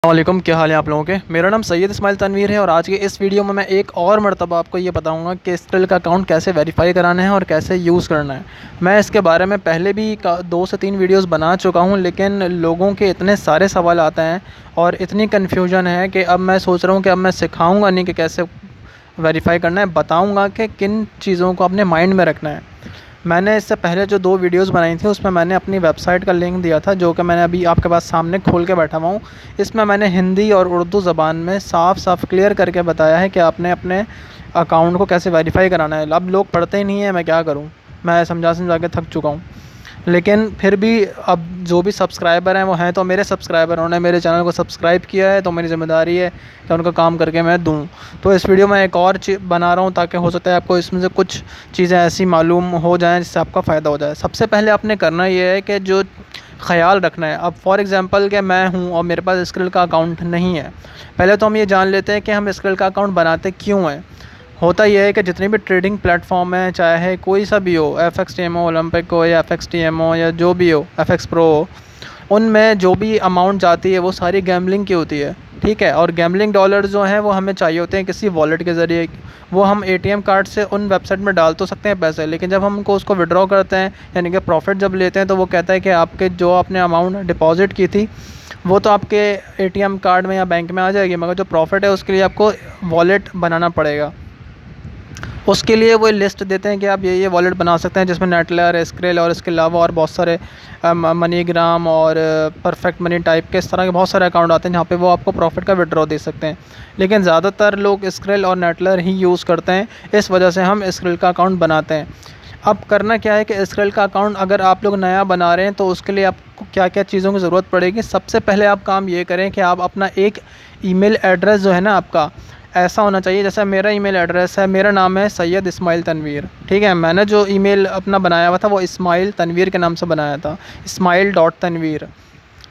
वालेकुम, क्या हाल है आप लोगों के। मेरा नाम सैयद इस्माइल तनवीर है और आज के इस वीडियो में मैं एक और मरतबा आपको ये बताऊंगा कि स्क्रिल का अकाउंट कैसे वेरीफाई कराना है और कैसे यूज़ करना है। मैं इसके बारे में पहले भी 2 से 3 वीडियोस बना चुका हूं, लेकिन लोगों के इतने सारे सवाल आते हैं और इतनी कन्फ्यूजन है कि अब मैं सोच रहा हूँ कि अब मैं सिखाऊँगा नहीं कि कैसे वेरीफाई करना है, बताऊँगा कि किन चीज़ों को अपने माइंड में रखना है। मैंने इससे पहले जो 2 वीडियोस बनाई थी उसमें मैंने अपनी वेबसाइट का लिंक दिया था, जो कि मैंने अभी आपके पास सामने खोल के बैठा हुआ हूँ। इसमें मैंने हिंदी और उर्दू ज़बान में साफ क्लियर करके बताया है कि आपने अपने अकाउंट को कैसे वेरीफ़ाई कराना है। अब लोग पढ़ते ही नहीं हैं, मैं क्या करूँ। मैं समझा के थक चुका हूँ, लेकिन फिर भी अब जो भी सब्सक्राइबर हैं वो हैं तो मेरे सब्सक्राइबर, उन्होंने मेरे चैनल को सब्सक्राइब किया है तो मेरी ज़िम्मेदारी है कि उनका काम करके मैं दूँ। तो इस वीडियो में एक और चीज़ बना रहा हूँ ताकि हो सकता है आपको इसमें से कुछ चीज़ें ऐसी मालूम हो जाएँ जिससे आपका फ़ायदा हो जाए। सबसे पहले आपने करना ये है कि जो ख़याल रखना है, अब फॉर एग्ज़ाम्पल कि मैं हूँ और मेरे पास स्क्रिल का अकाउंट नहीं है। पहले तो हम ये जान लेते हैं कि हम स्क्रिल का अकाउंट बनाते क्यों हैं। होता यह है कि जितने भी ट्रेडिंग प्लेटफॉर्म हैं, चाहे कोई सा भी हो, FXTM हो, ओलंपिक हो या FXTM हो या जो भी हो, FX Pro हो, उनमें जो भी अमाउंट जाती है वो सारी गैम्बलिंग की होती है, ठीक है। और गैम्बलिंग डॉलर जो हैं वो हमें चाहिए होते हैं किसी वॉलेट के ज़रिए। वो हम ATM कार्ड से उन वेबसाइट में डाल तो सकते हैं पैसे, लेकिन जब हम उनको उसको विड्रॉ करते हैं यानी कि प्रॉफिट जब लेते हैं तो वो कहता है कि आपके जो आपने अमाउंट डिपॉज़िट की थी वो तो आपके ATM कार्ड में या बैंक में आ जाएगी, मगर जो प्रॉफिट है उसके लिए आपको वॉलेट बनाना पड़ेगा। उसके लिए वो लिस्ट देते हैं कि आप ये वॉलेट बना सकते हैं जिसमें नेटलर, स्क्रिल और इसके अलावा और बहुत सारे मनीग्राम और परफेक्ट मनी टाइप के इस तरह के बहुत सारे अकाउंट आते हैं जहाँ पे वो आपको प्रॉफिट का विड्रॉ दे सकते हैं। लेकिन ज़्यादातर लोग स्क्रिल और नेटलर ही यूज़ करते हैं, इस वजह से हम स्क्रिल का अकाउंट बनाते हैं। अब करना क्या है कि स्क्रिल का अकाउंट अगर आप लोग नया बना रहे हैं तो उसके लिए आपको क्या क्या चीज़ों की ज़रूरत पड़ेगी। सबसे पहले आप काम ये करें कि आप अपना एक ईमेल एड्रेस जो है ना आपका, ऐसा होना चाहिए जैसा मेरा ईमेल एड्रेस है। मेरा नाम है सैयद इस्माइल तनवीर, ठीक है। मैंने जो ईमेल अपना बनाया हुआ था वो इस्माइल तनवीर के नाम से बनाया था, ismail.tanveer,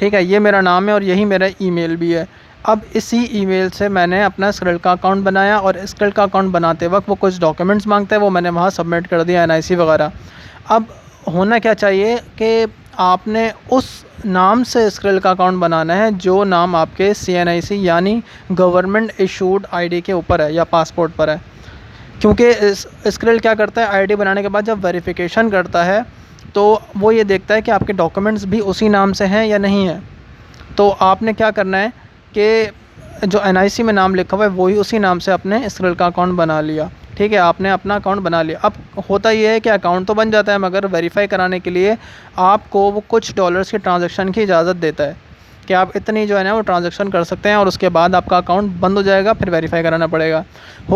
ठीक है। ये मेरा नाम है और यही मेरा ईमेल भी है। अब इसी ईमेल से मैंने अपना स्क्रिल का अकाउंट बनाया और स्क्रिल का अकाउंट बनाते वक्त वो कुछ डॉक्यूमेंट्स मांगते हैं, वो मैंने वहाँ सबमिट कर दिया, NIC वगैरह। अब होना क्या चाहिए कि आपने उस नाम से स्क्रिल का अकाउंट बनाना है जो नाम आपके CNIC यानी गवर्नमेंट इशूड ID के ऊपर है या पासपोर्ट पर है। क्योंकि स्क्रिल क्या करता है, ID बनाने के बाद जब वेरिफिकेशन करता है तो वो ये देखता है कि आपके डॉक्यूमेंट्स भी उसी नाम से हैं या नहीं है। तो आपने क्या करना है कि जो NIC में नाम लिखा हुआ है वही उसी नाम से अपने स्क्रिल का अकाउंट बना लिया, ठीक है। आपने अपना अकाउंट बना लिया। अब होता ये है कि अकाउंट तो बन जाता है, मगर वेरीफ़ाई कराने के लिए आपको वो कुछ डॉलर्स के ट्रांजैक्शन की इजाज़त देता है कि आप इतनी जो है ना वो ट्रांजैक्शन कर सकते हैं और उसके बाद आपका अकाउंट बंद हो जाएगा, फिर वेरीफ़ाई कराना पड़ेगा।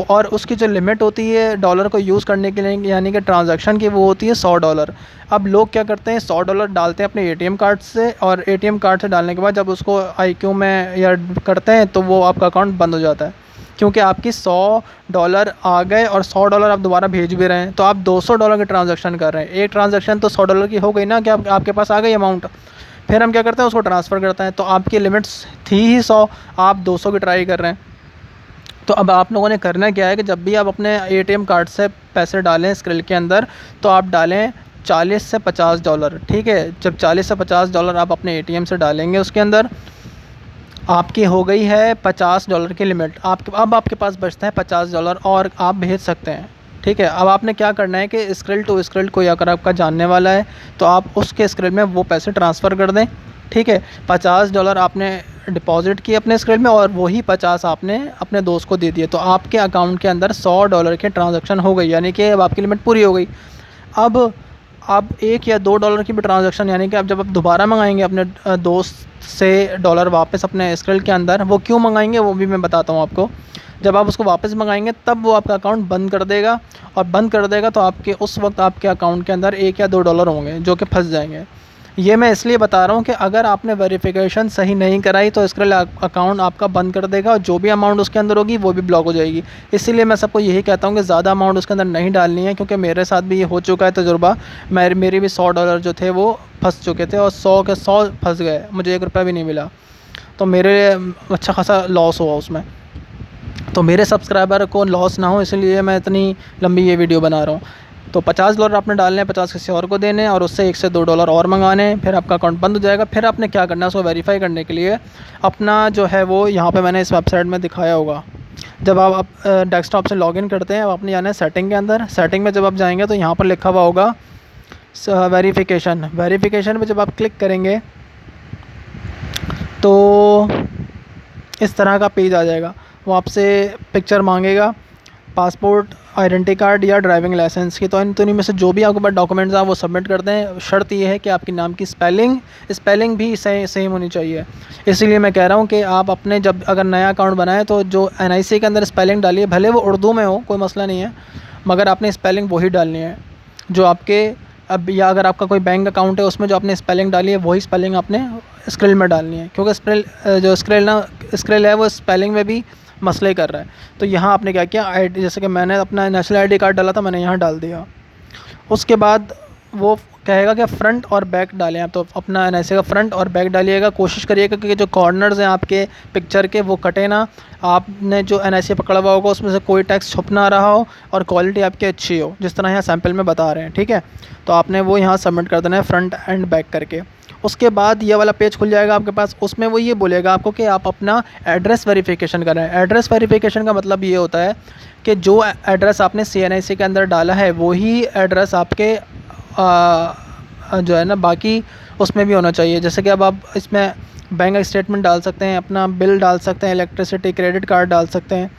और उसकी जो लिमिट होती है डॉलर को यूज़ करने के लिए यानी कि ट्रांजैक्शन की, वो होती है $100। अब लोग क्या करते हैं, $100 डालते हैं अपने ATM कार्ड से और ATM कार्ड से डालने के बाद जब उसको IQ में या करते हैं तो वो आपका अकाउंट बंद हो जाता है, क्योंकि आपकी $100 आ गए और $100 आप दोबारा भेज भी रहे हैं तो आप $200 की ट्रांजैक्शन कर रहे हैं। एक ट्रांजैक्शन तो $100 की हो गई ना कि आपके पास आ गई अमाउंट। फिर हम क्या करते हैं, उसको ट्रांसफ़र करते हैं। तो आपकी लिमिट्स थी ही 100, आप 200 की ट्राई कर रहे हैं। तो अब आप लोगों ने करना क्या है कि जब भी आप अपने ATM कार्ड से पैसे डालें स्क्रिल के अंदर तो आप डालें $40 से $50, ठीक है। जब $40 से $50 आप अपने ATM से डालेंगे उसके अंदर, आपकी हो गई है $50 की लिमिट। अब आपके पास बचता है $50 और आप भेज सकते हैं, ठीक है। अब आपने क्या करना है कि स्क्रिल टू स्क्रिल कोई अगर आपका जानने वाला है तो आप उसके स्क्रिल में वो पैसे ट्रांसफ़र कर दें, ठीक है। $50 आपने डिपॉज़िट किए अपने स्क्रिल में और वही 50 आपने अपने दोस्त को दे दिए, तो आपके अकाउंट के अंदर $100 की ट्रांजैक्शन हो गई, यानी कि अब आपकी लिमिट पूरी हो गई। अब $1 या $2 की भी ट्रांजैक्शन, यानी कि अब जब आप दोबारा मंगाएंगे अपने दोस्त से डॉलर वापस अपने स्क्रिल के अंदर, वो क्यों मंगाएंगे वो भी मैं बताता हूँ आपको। जब आप उसको वापस मंगाएंगे तब वो आपका अकाउंट बंद कर देगा, और बंद कर देगा तो आपके उस वक्त आपके अकाउंट के अंदर $1 या $2 होंगे जो कि फंस जाएंगे। ये मैं इसलिए बता रहा हूँ कि अगर आपने वेरिफिकेशन सही नहीं कराई तो स्क्रिल अकाउंट आपका बंद कर देगा और जो भी अमाउंट उसके अंदर होगी वो भी ब्लॉक हो जाएगी। इसीलिए मैं सबको यही कहता हूँ कि ज़्यादा अमाउंट उसके अंदर नहीं डालनी है, क्योंकि मेरे साथ भी ये हो चुका है तजुर्बा। मेरे भी $100 जो थे वो फंस चुके थे और 100 के 100 फंस गए, मुझे ₹1 भी नहीं मिला। तो मेरे अच्छा खासा लॉस हुआ उसमें। तो मेरे सब्सक्राइबर को लॉस ना हो इसलिए मैं इतनी लंबी ये वीडियो बना रहा हूँ। तो $50 आपने डालने हैं, 50 किसी और को देने हैं और उससे $1 से $2 और मंगाने हैं। फिर आपका अकाउंट बंद हो जाएगा। फिर आपने क्या करना है, उसको वेरीफाई करने के लिए अपना जो है वो यहाँ पे मैंने इस वेबसाइट में दिखाया होगा। जब आप डेस्कटॉप से लॉगिन करते हैं, अब आपने जाना है सेटिंग के अंदर। सेटिंग में जब आप जाएंगे तो यहाँ पर लिखा हुआ होगा वेरिफिकेशन। वेरिफिकेशन पे जब आप क्लिक करेंगे तो इस तरह का पेज आ जाएगा। वो आपसे पिक्चर मांगेगा, पासपोर्ट, आइडेंटिटी कार्ड या ड्राइविंग लाइसेंस की। तो इन में से जो भी आपके पास डॉक्यूमेंट्स हैं वो सबमिट करते हैं। शर्त ये है कि आपके नाम की स्पेलिंग भी सेम होनी चाहिए। इसीलिए मैं कह रहा हूँ कि आप अपने जब अगर नया अकाउंट बनाएं तो जो NIC के अंदर स्पेलिंग डालिए, भले वो उर्दू में हो, कोई मसला नहीं है, मगर आपने स्पेलिंग वही डालनी है जो आपके अब, या अगर आपका कोई बैंक अकाउंट है उसमें जो आपने स्पेलिंग डाली है वही स्पेलिंग आपने स्क्रिल में डालनी है, क्योंकि स्क्रिल है वो स्पेलिंग में भी मसले कर रहा है। तो यहाँ आपने क्या किया, जैसे कि मैंने अपना नेशनल ID कार्ड डाला था, मैंने यहाँ डाल दिया। उसके बाद वो कहेगा कि फ्रंट और बैक डालें आप, तो अपना NIC का फ्रंट और बैक डालिएगा। कोशिश करिएगा कि जो कॉर्नर्स हैं आपके पिक्चर के वो कटे ना। आपने जो NIC पकड़ा हुआ होगा उसमें से कोई टेक्स्ट छुप ना रहा हो और क्वालिटी आपकी अच्छी हो, जिस तरह यहाँ सैम्पल में बता रहे हैं, ठीक है। तो आपने वो यहाँ सबमिट कर देना है फ्रंट एंड बैक करके। उसके बाद ये वाला पेज खुल जाएगा आपके पास। उसमें वो ये बोलेगा आपको कि आप अपना एड्रेस वेरिफिकेशन करें। एड्रेस वेरिफिकेशन का मतलब ये होता है कि जो एड्रेस आपने CNIC के अंदर डाला है वही एड्रेस आपके जो है ना बाकी उसमें भी होना चाहिए। जैसे कि अब आप इसमें बैंक स्टेटमेंट डाल सकते हैं, अपना बिल डाल सकते हैं, इलेक्ट्रिसिटी क्रेडिट कार्ड डाल सकते हैं,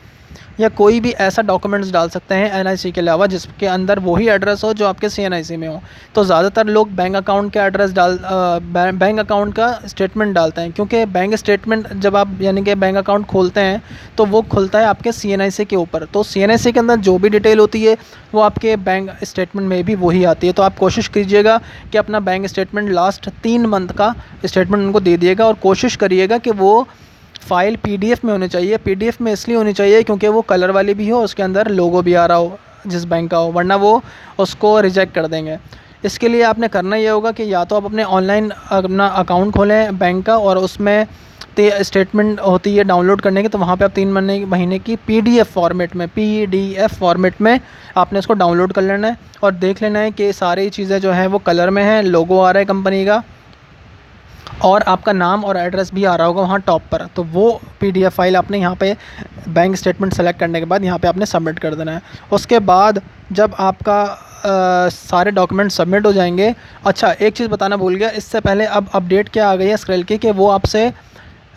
या कोई भी ऐसा डॉक्यूमेंट्स डाल सकते हैं NIC के अलावा जिसके अंदर वही एड्रेस हो जो आपके CNIC में हो। तो ज़्यादातर लोग बैंक अकाउंट के एड्रेस बैंक अकाउंट का स्टेटमेंट डालते हैं, क्योंकि बैंक स्टेटमेंट जब आप यानी कि बैंक अकाउंट खोलते हैं तो वो खुलता है आपके CNIC के ऊपर। तो CNIC के अंदर जो भी डिटेल होती है वो आपके बैंक स्टेटमेंट में भी वही आती है। तो आप कोशिश कीजिएगा कि अपना बैंक स्टेटमेंट लास्ट 3 मंथ का स्टेटमेंट उनको दे दिएगा, और कोशिश करिएगा कि वो फ़ाइल PDF में होनी चाहिए। PDF में इसलिए होनी चाहिए क्योंकि वो कलर वाली भी हो, उसके अंदर लोगो भी आ रहा हो जिस बैंक का हो, वरना वो उसको रिजेक्ट कर देंगे। इसके लिए आपने करना ये होगा कि या तो आप अपने ऑनलाइन अपना अकाउंट खोलें बैंक का, और उसमें स्टेटमेंट होती है डाउनलोड करने की, तो वहाँ पे आप 3 महीने की PDF फॉर्मेट में आपने उसको डाउनलोड कर लेना है और देख लेना है कि सारी चीज़ें जो हैं वो कलर में हैं, लोगो आ रहा है कंपनी का, और आपका नाम और एड्रेस भी आ रहा होगा वहाँ टॉप पर। तो वो PDF फाइल आपने यहाँ पे बैंक स्टेटमेंट सेलेक्ट करने के बाद यहाँ पे आपने सबमिट कर देना है। उसके बाद जब आपका सारे डॉक्यूमेंट सबमिट हो जाएंगे। अच्छा, एक चीज़ बताना भूल गया, इससे पहले अब अपडेट क्या आ गई है स्क्रिल की, कि वो आपसे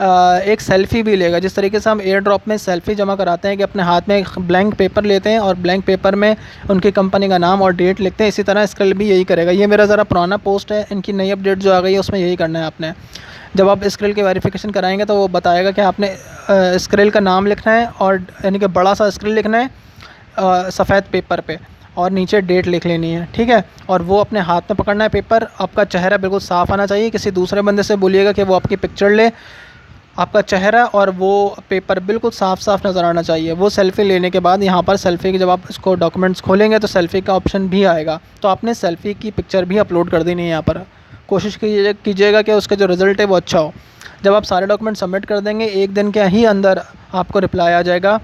एक सेल्फ़ी भी लेगा। जिस तरीके से हम एयर ड्रॉप में सेल्फ़ी जमा कराते हैं कि अपने हाथ में एक ब्लैंक पेपर लेते हैं और ब्लैंक पेपर में उनकी कंपनी का नाम और डेट लिखते हैं, इसी तरह स्क्रिल भी यही करेगा। ये मेरा ज़रा पुराना पोस्ट है, इनकी नई अपडेट जो आ गई है उसमें यही करना है आपने। जब आप स्क्रिल की वेरिफिकेशन कराएंगे तो वो बताएगा कि आपने स्क्रिल का नाम लिखना है, और यानी कि बड़ा सा स्क्रिल लिखना है सफ़ेद पेपर पे, और नीचे डेट लिख लेनी है, ठीक है। और वो अपने हाथ में पकड़ना है पेपर। आपका चेहरा बिल्कुल साफ़ आना चाहिए। किसी दूसरे बंदे से बोलिएगा कि वो आपकी पिक्चर ले, आपका चेहरा और वो पेपर बिल्कुल साफ़ नज़र आना चाहिए। वो सेल्फ़ी लेने के बाद यहाँ पर सेल्फ़ी की जब आप इसको डॉक्यूमेंट्स खोलेंगे तो सेल्फ़ी का ऑप्शन भी आएगा, तो आपने सेल्फ़ी की पिक्चर भी अपलोड कर देनी है यहाँ पर। कोशिश कीजिएगा कि उसका जो रिज़ल्ट है वो अच्छा हो। जब आप सारे डॉक्यूमेंट सबमिट कर देंगे, 1 दिन के ही अंदर आपको रिप्लाई आ जाएगा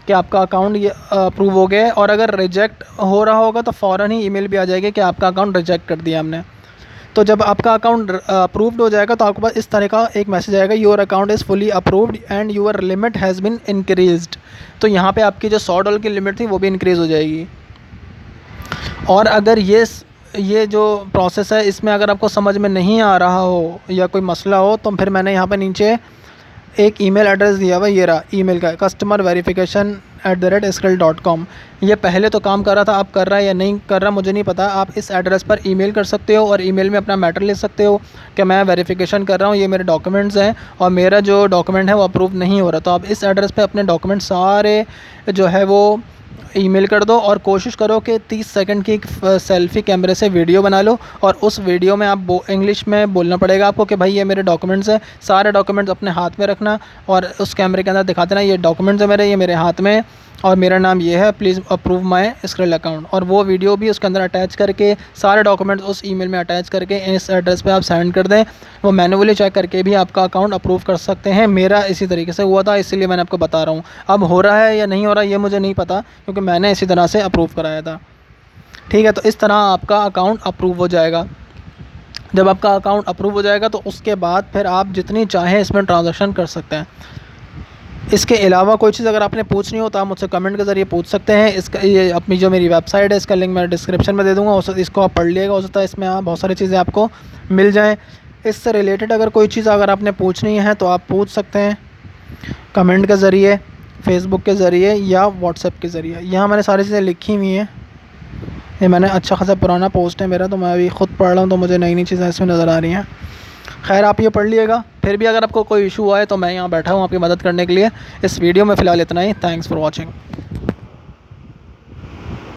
कि आपका अकाउंट ये अप्रूव हो गया है। और अगर रिजेक्ट हो रहा होगा तो फ़ौरन ही ईमेल भी आ जाएगी कि आपका अकाउंट रिजेक्ट कर दिया हमने। तो जब आपका अकाउंट अप्रूव्ड हो जाएगा तो आपके पास इस तरह का एक मैसेज आएगा, your account is fully approved and your limit has been increased. तो यहाँ पे आपकी जो $100 की लिमिट थी वो भी इंक्रीज़ हो जाएगी। और अगर ये जो प्रोसेस है इसमें अगर आपको समझ में नहीं आ रहा हो या कोई मसला हो तो फिर मैंने यहाँ पे नीचे एक ईमेल एड्रेस दिया हुआ, ये रहा ईमेल का, customerverification@skrill.com। ये पहले तो काम कर रहा था, अब कर रहा है या नहीं कर रहा मुझे नहीं पता। आप इस एड्रेस पर ईमेल कर सकते हो और ईमेल में अपना मैटर लिख सकते हो कि मैं वेरिफिकेशन कर रहा हूँ, ये मेरे डॉक्यूमेंट्स हैं और मेरा जो डॉक्यूमेंट है वो अप्रूव नहीं हो रहा। तो आप इस एड्रेस पर अपने डॉक्यूमेंट सारे जो है वो ईमेल कर दो, और कोशिश करो कि 30 सेकंड की एक सेल्फ़ी कैमरे से वीडियो बना लो, और उस वीडियो में आप इंग्लिश में बोलना पड़ेगा आपको कि भाई ये मेरे डॉक्यूमेंट्स हैं। सारे डॉक्यूमेंट्स अपने हाथ में रखना और उस कैमरे के अंदर दिखा देना, ये डॉक्यूमेंट्स हैं मेरे, ये मेरे हाथ में और मेरा नाम ये है, please approve my skill account. और वो वीडियो भी उसके अंदर अटैच करके, सारे डॉक्यूमेंट्स उस ईमेल में अटैच करके इस एड्रेस पे आप सेंड कर दें। वो मैनुअली चेक करके भी आपका अकाउंट अप्रूव कर सकते हैं। मेरा इसी तरीके से हुआ था, इसीलिए मैंने आपको बता रहा हूँ। अब हो रहा है या नहीं हो रहा ये मुझे नहीं पता, क्योंकि मैंने इसी तरह से अप्रूव कराया था। ठीक है, तो इस तरह आपका अकाउंट अप्रूव हो जाएगा। जब आपका अकाउंट अप्रूव हो जाएगा तो उसके बाद फिर आप जितनी चाहें इसमें ट्रांजैक्शन कर सकते हैं। इसके अलावा कोई चीज़ अगर आपने पूछनी हो तो आप मुझसे कमेंट के ज़रिए पूछ सकते हैं। इसका ये अपनी जो मेरी वेबसाइट है इसका लिंक मैं डिस्क्रिप्शन में दे दूँगा, इसको आप पढ़ लीजिएगा। हो सकता है इसमें आप बहुत सारी चीज़ें आपको मिल जाएँ। इससे रिलेटेड अगर कोई चीज़ अगर आपने पूछनी है तो आप पूछ सकते हैं कमेंट के ज़रिए, फ़ेसबुक के ज़रिए या व्हाट्सएप के ज़रिए। यहाँ मैंने सारी चीज़ें लिखी हुई हैं। ये मैंने अच्छा खासा पुराना पोस्ट है मेरा, तो मैं अभी ख़ुद पढ़ रहा हूँ तो मुझे नई नई चीज़ें इसमें नज़र आ रही हैं। खैर आप ये पढ़ लिएगा। फिर भी अगर आपको कोई इशू आए तो मैं यहाँ बैठा हूँ आपकी मदद करने के लिए। इस वीडियो में फ़िलहाल इतना ही। Thanks for watching.